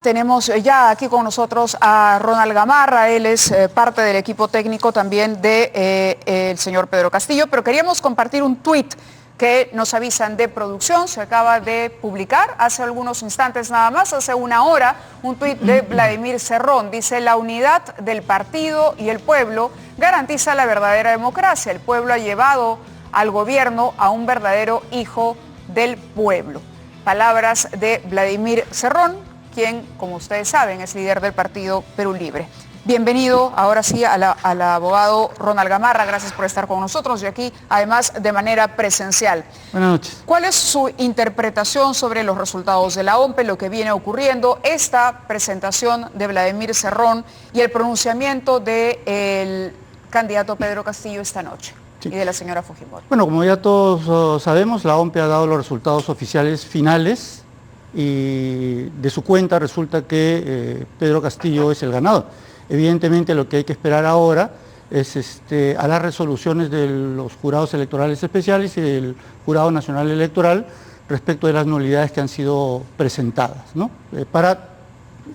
Tenemos ya aquí con nosotros a Ronald Gamarra, él es parte del equipo técnico también el señor Pedro Castillo, pero queríamos compartir un tuit que nos avisan de producción, se acaba de publicar hace algunos instantes nada más, hace una hora, un tuit de Vladimir Cerrón, dice: la unidad del partido y el pueblo garantiza la verdadera democracia, el pueblo ha llevado al gobierno a un verdadero hijo del pueblo. Palabras de Vladimir Cerrón, quien, como ustedes saben, es líder del partido Perú Libre. Bienvenido ahora sí al abogado Ronald Gamarra, gracias por estar con nosotros y aquí además de manera presencial. Buenas noches. ¿Cuál es su interpretación sobre los resultados de la OMPE, lo que viene ocurriendo, esta presentación de Vladimir Cerrón y el pronunciamiento del candidato Pedro Castillo esta noche? Sí. Y de la señora Fujimori. Bueno, como ya todos sabemos, la OMPE ha dado los resultados oficiales finales y de su cuenta resulta que Pedro Castillo es el ganador. Evidentemente lo que hay que esperar ahora es a las resoluciones de los jurados electorales especiales y del Jurado Nacional Electoral respecto de las nulidades que han sido presentadas, ¿no? Para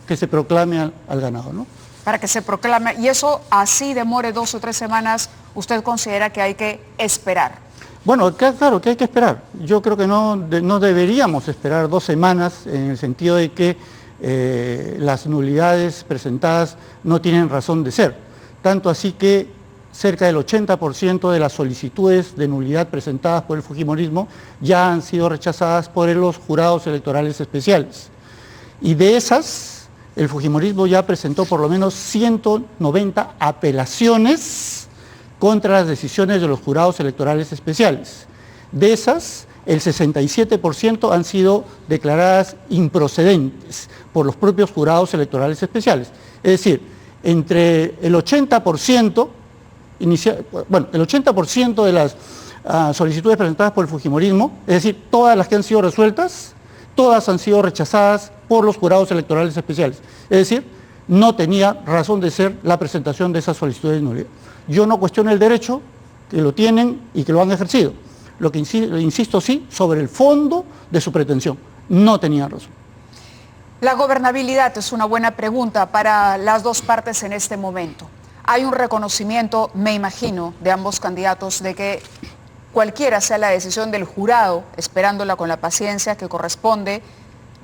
que se proclame al ganador, ¿no? Para que se proclame, y eso así demore 2 o 3 semanas, ¿usted considera que hay que esperar? Bueno, claro que hay que esperar. Yo creo que no deberíamos esperar 2 semanas en el sentido de que las nulidades presentadas no tienen razón de ser. Tanto así que cerca del 80% de las solicitudes de nulidad presentadas por el fujimorismo ya han sido rechazadas por los jurados electorales especiales. Y de esas, el fujimorismo ya presentó por lo menos 190 apelaciones contra las decisiones de los jurados electorales especiales. De esas, el 67% han sido declaradas improcedentes por los propios jurados electorales especiales. Es decir, entre el 80%, el 80% de las solicitudes presentadas por el fujimorismo, es decir, todas las que han sido resueltas, todas han sido rechazadas por los jurados electorales especiales. Es decir, no tenía razón de ser la presentación de esas solicitudes de nulidad. Yo no cuestiono el derecho, que lo tienen y que lo han ejercido. Lo que insisto sí, sobre el fondo de su pretensión. No tenían razón. La gobernabilidad es una buena pregunta para las dos partes en este momento. Hay un reconocimiento, me imagino, de ambos candidatos de que cualquiera sea la decisión del jurado, esperándola con la paciencia que corresponde,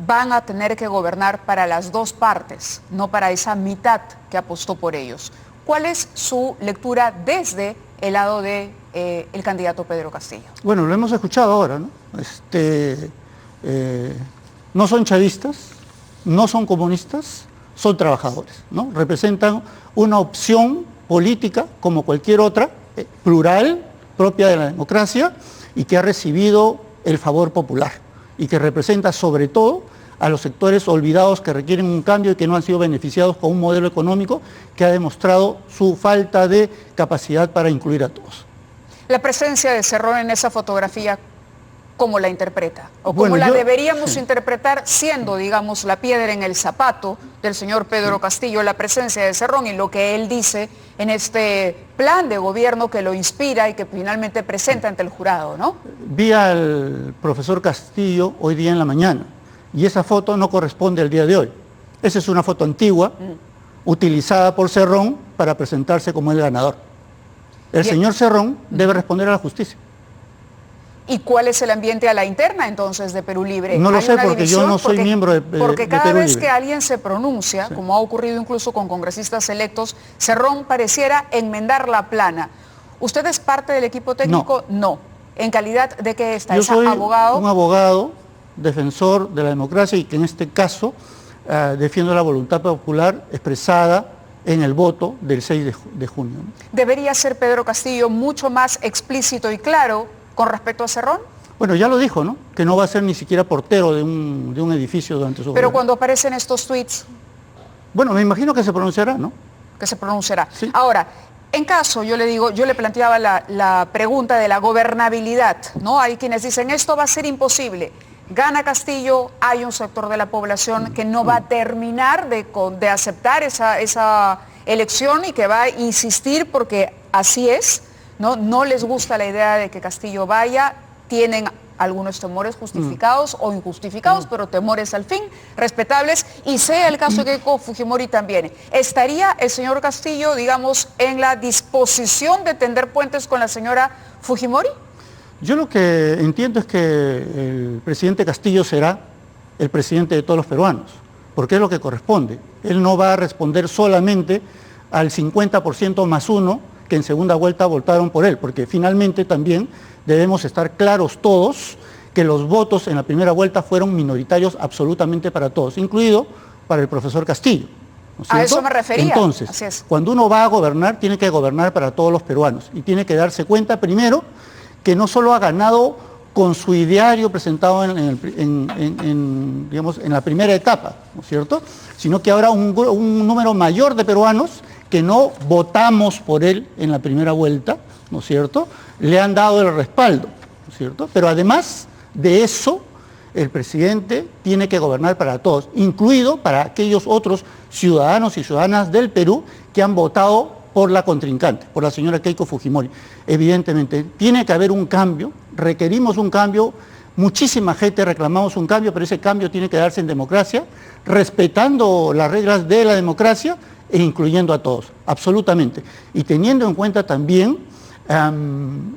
van a tener que gobernar para las dos partes, no para esa mitad que apostó por ellos. ¿Cuál es su lectura desde el lado del candidato Pedro Castillo? Bueno, lo hemos escuchado ahora, ¿no? No son chavistas, no son comunistas, son trabajadores, ¿no? Representan una opción política como cualquier otra, plural, propia de la democracia y que ha recibido el favor popular y que representa sobre todo a los sectores olvidados que requieren un cambio y que no han sido beneficiados con un modelo económico que ha demostrado su falta de capacidad para incluir a todos. La presencia de Cerrón en esa fotografía, ¿cómo la interpreta? ¿O cómo la deberíamos interpretar siendo, digamos, la piedra en el zapato del señor Pedro Castillo, la presencia de Cerrón y lo que él dice en este plan de gobierno que lo inspira y que finalmente presenta ante el jurado, ¿no? Vi al profesor Castillo hoy día en la mañana. Y esa foto no corresponde al día de hoy. Esa es una foto antigua, utilizada por Cerrón para presentarse como el ganador. El señor Cerrón debe responder a la justicia. ¿Y cuál es el ambiente a la interna entonces de Perú Libre? No lo sé porque yo no soy miembro de Perú Libre. Porque cada vez que alguien se pronuncia, como ha ocurrido incluso con congresistas electos, Cerrón pareciera enmendar la plana. ¿Usted es parte del equipo técnico? No. ¿En calidad de qué está? Yo soy abogado. Un abogado defensor de la democracia y que en este caso defiendo la voluntad popular expresada en el voto del 6 de junio. ¿Debería ser Pedro Castillo mucho más explícito y claro con respecto a Cerrón? Bueno, ya lo dijo, ¿no? Que no va a ser ni siquiera portero de un edificio durante su gobierno. Pero cuando aparecen estos tweets... Bueno, me imagino que se pronunciará, ¿no? Que se pronunciará. Sí. Ahora, en caso, yo le planteaba la pregunta de la gobernabilidad, ¿no? Hay quienes dicen, esto va a ser imposible. Gana Castillo, hay un sector de la población que no va a terminar de aceptar esa elección y que va a insistir porque así es, ¿no? No les gusta la idea de que Castillo vaya, tienen algunos temores justificados o injustificados, pero temores al fin, respetables, y sea el caso de Keiko Fujimori también. ¿Estaría el señor Castillo, digamos, en la disposición de tender puentes con la señora Fujimori? Yo lo que entiendo es que el presidente Castillo será el presidente de todos los peruanos, porque es lo que corresponde. Él no va a responder solamente al 50% más uno que en segunda vuelta votaron por él, porque finalmente también debemos estar claros todos que los votos en la primera vuelta fueron minoritarios absolutamente para todos, incluido para el profesor Castillo. ¿No es cierto? A eso me refería. Entonces, cuando uno va a gobernar, tiene que gobernar para todos los peruanos y tiene que darse cuenta primero que no solo ha ganado con su ideario presentado digamos, en la primera etapa, ¿no es cierto?, sino que ahora un número mayor de peruanos que no votamos por él en la primera vuelta, ¿no es cierto?, le han dado el respaldo, ¿no es cierto? Pero además de eso, el presidente tiene que gobernar para todos, incluido para aquellos otros ciudadanos y ciudadanas del Perú que han votado por la contrincante, por la señora Keiko Fujimori. Evidentemente, tiene que haber un cambio, requerimos un cambio, muchísima gente reclamamos un cambio, pero ese cambio tiene que darse en democracia, respetando las reglas de la democracia e incluyendo a todos, absolutamente. Y teniendo en cuenta también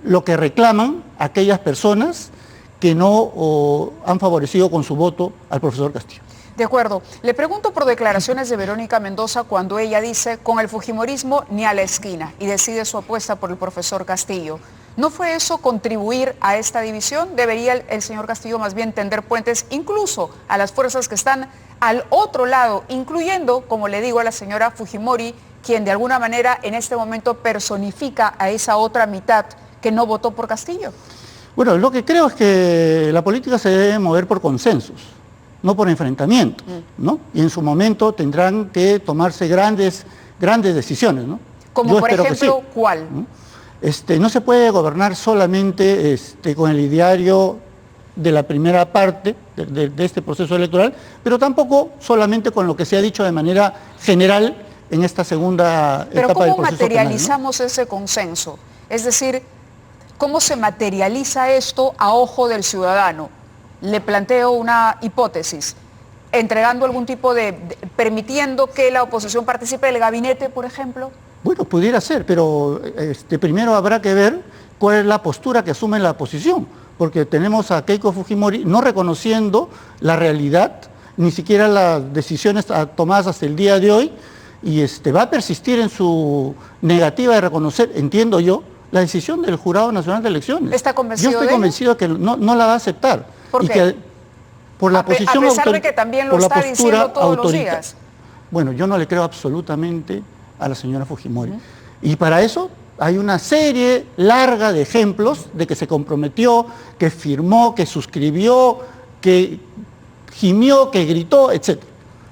lo que reclaman aquellas personas que no han favorecido con su voto al profesor Castillo. De acuerdo. Le pregunto por declaraciones de Verónica Mendoza cuando ella dice con el fujimorismo ni a la esquina y decide su apuesta por el profesor Castillo. ¿No fue eso contribuir a esta división? ¿Debería el señor Castillo más bien tender puentes incluso a las fuerzas que están al otro lado, incluyendo, como le digo, a la señora Fujimori, quien de alguna manera en este momento personifica a esa otra mitad que no votó por Castillo? Bueno, lo que creo es que la política se debe mover por consensos, no por enfrentamientos, ¿no? Y en su momento tendrán que tomarse grandes decisiones, ¿no? Como por ejemplo, sí. ¿Cuál? No se puede gobernar solamente con el ideario de la primera parte de este proceso electoral, pero tampoco solamente con lo que se ha dicho de manera general en esta segunda etapa del proceso. Pero ¿cómo materializamos ese consenso? Es decir, ¿cómo se materializa esto a ojo del ciudadano? Le planteo una hipótesis, entregando algún tipo permitiendo que la oposición participe del gabinete, por ejemplo. Bueno, pudiera ser, pero primero habrá que ver cuál es la postura que asume la oposición, porque tenemos a Keiko Fujimori no reconociendo la realidad, ni siquiera las decisiones tomadas hasta el día de hoy, y va a persistir en su negativa de reconocer, entiendo yo, la decisión del Jurado Nacional de Elecciones. ¿Está convencido Yo estoy convencido de que no la va a aceptar. ¿Por qué? Por la posición a pesar de que también lo está diciendo todos los días. Bueno, yo no le creo absolutamente a la señora Fujimori. Y para eso hay una serie larga de ejemplos de que se comprometió, que firmó, que suscribió, que gimió, que gritó, etc.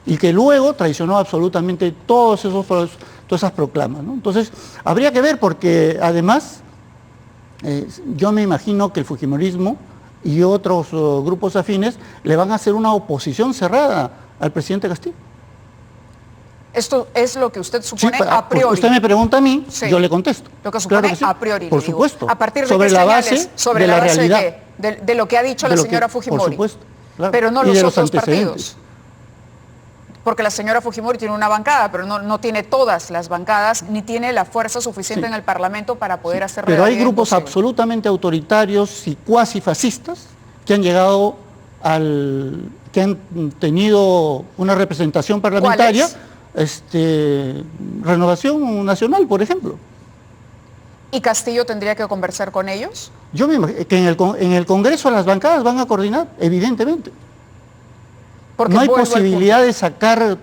Y que luego traicionó absolutamente todas esas proclamas, ¿no? Entonces, habría que ver porque además yo me imagino que el fujimorismo y otros grupos afines le van a hacer una oposición cerrada al presidente Castillo. Esto es lo que usted supone a priori. Usted me pregunta a mí, sí. Yo le contesto. Lo que supone claro que sí. A priori. Por supuesto. A partir de sobre qué la señales, base sobre de la la base realidad. De lo que ha dicho la señora Fujimori. Por supuesto. Claro. Pero no los otros partidos. Porque la señora Fujimori tiene una bancada, pero no tiene todas las bancadas, ni tiene la fuerza suficiente en el Parlamento para poder hacer Pero hay grupos absolutamente autoritarios y cuasi fascistas que han llegado que han tenido una representación parlamentaria. Renovación Nacional, por ejemplo. ¿Y Castillo tendría que conversar con ellos? Yo me imagino que en el Congreso las bancadas van a coordinar, evidentemente. Porque no hay posibilidad de sacar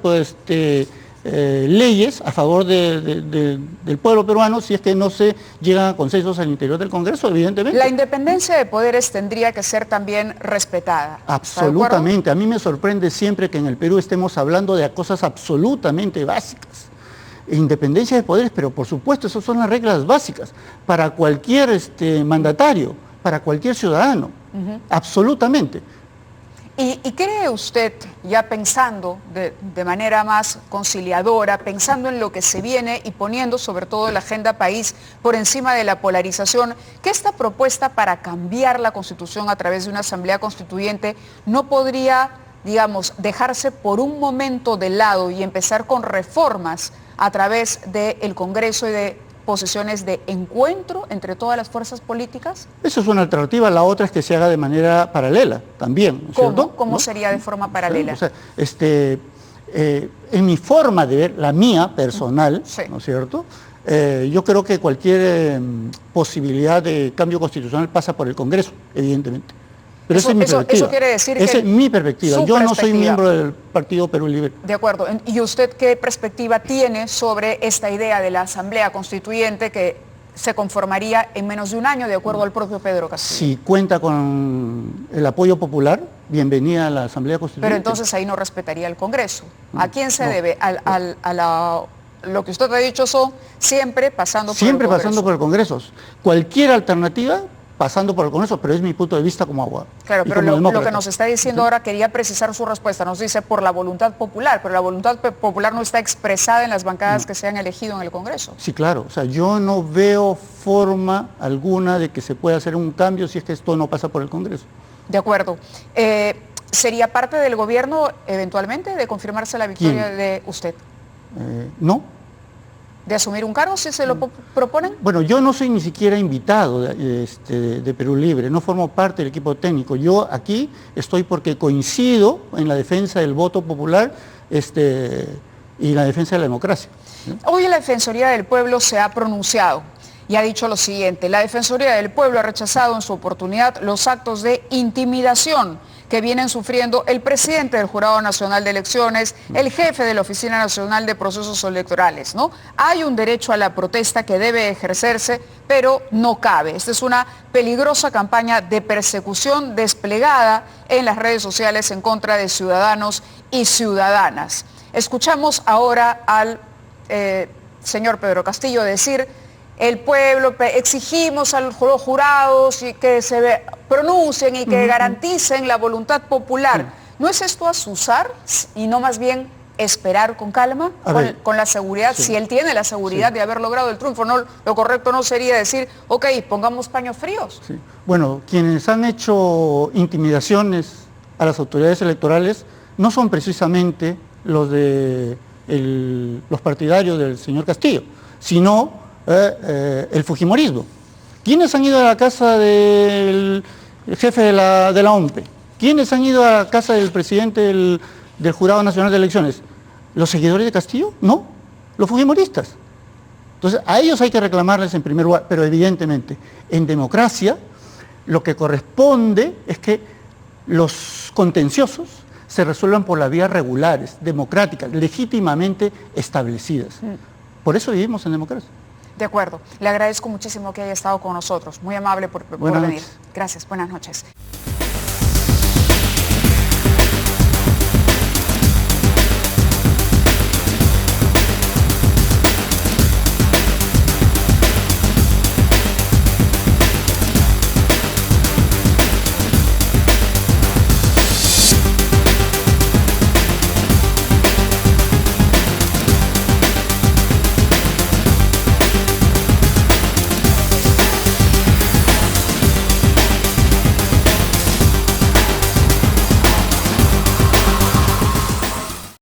leyes a favor del pueblo peruano si es que no se llegan a consensos al interior del Congreso, evidentemente. La independencia de poderes tendría que ser también respetada. Absolutamente. A mí me sorprende siempre que en el Perú estemos hablando de cosas absolutamente básicas. Independencia de poderes, pero por supuesto, esas son las reglas básicas para cualquier mandatario, para cualquier ciudadano. Absolutamente. ¿Y cree usted, ya pensando de manera más conciliadora, pensando en lo que se viene y poniendo sobre todo la agenda país por encima de la polarización, que esta propuesta para cambiar la Constitución a través de una asamblea constituyente no podría, digamos, dejarse por un momento de lado y empezar con reformas a través del Congreso y de posiciones de encuentro entre todas las fuerzas políticas? Eso es una alternativa. La otra es que se haga de manera paralela también, ¿no es cierto? ¿Cómo ¿no? sería de forma paralela? O sea, en mi forma de ver, la mía personal, sí, ¿no es cierto? Yo creo que cualquier posibilidad de cambio constitucional pasa por el Congreso, evidentemente. Pero esa es mi perspectiva. Eso quiere decir que... Esa es mi perspectiva. Yo no soy miembro del Partido Perú Libre. De acuerdo. ¿Y usted qué perspectiva tiene sobre esta idea de la Asamblea Constituyente que se conformaría en menos de un año, de acuerdo al propio Pedro Castillo? Si cuenta con el apoyo popular, bienvenida a la Asamblea Constituyente. Pero entonces ahí no respetaría el Congreso. ¿A quién se debe? Lo que usted ha dicho son siempre pasando por el Congreso. Siempre pasando por el Congreso. Cualquier alternativa pasando por el Congreso, pero es mi punto de vista como abogado. Claro, pero lo que nos está diciendo ahora, quería precisar su respuesta, nos dice por la voluntad popular, pero la voluntad popular no está expresada en las bancadas que se han elegido en el Congreso. Sí, claro, o sea, yo no veo forma alguna de que se pueda hacer un cambio si es que esto no pasa por el Congreso. De acuerdo. ¿Sería parte del gobierno eventualmente de confirmarse la victoria de usted? No. ¿De asumir un cargo si se lo proponen? Bueno, yo no soy ni siquiera invitado de Perú Libre, no formo parte del equipo técnico. Yo aquí estoy porque coincido en la defensa del voto popular y la defensa de la democracia. Hoy la Defensoría del Pueblo se ha pronunciado y ha dicho lo siguiente: la Defensoría del Pueblo ha rechazado en su oportunidad los actos de intimidación que vienen sufriendo el presidente del Jurado Nacional de Elecciones, el jefe de la Oficina Nacional de Procesos Electorales, ¿no? Hay un derecho a la protesta que debe ejercerse, pero no cabe. Esta es una peligrosa campaña de persecución desplegada en las redes sociales en contra de ciudadanos y ciudadanas. Escuchamos ahora al señor Pedro Castillo decir: el pueblo, exigimos a los jurados y que se pronuncien y que garanticen la voluntad popular. ¿No es esto asusar y no más bien esperar con calma, con la seguridad, si él tiene la seguridad de haber logrado el triunfo? No, lo correcto no sería decir, ok, pongamos paños fríos. Sí. Bueno, quienes han hecho intimidaciones a las autoridades electorales no son precisamente los los partidarios del señor Castillo, sino el fujimorismo. ¿Quiénes han ido a la casa del jefe de la OMPE? ¿Quiénes han ido a la casa del presidente del Jurado Nacional de Elecciones? ¿Los seguidores de Castillo? No, los fujimoristas. Entonces, a ellos hay que reclamarles en primer lugar, pero evidentemente, en democracia, lo que corresponde es que los contenciosos se resuelvan por las vías regulares, democráticas, legítimamente establecidas. Por eso vivimos en democracia. De acuerdo. Le agradezco muchísimo que haya estado con nosotros. Muy amable por venir. Gracias. Buenas noches.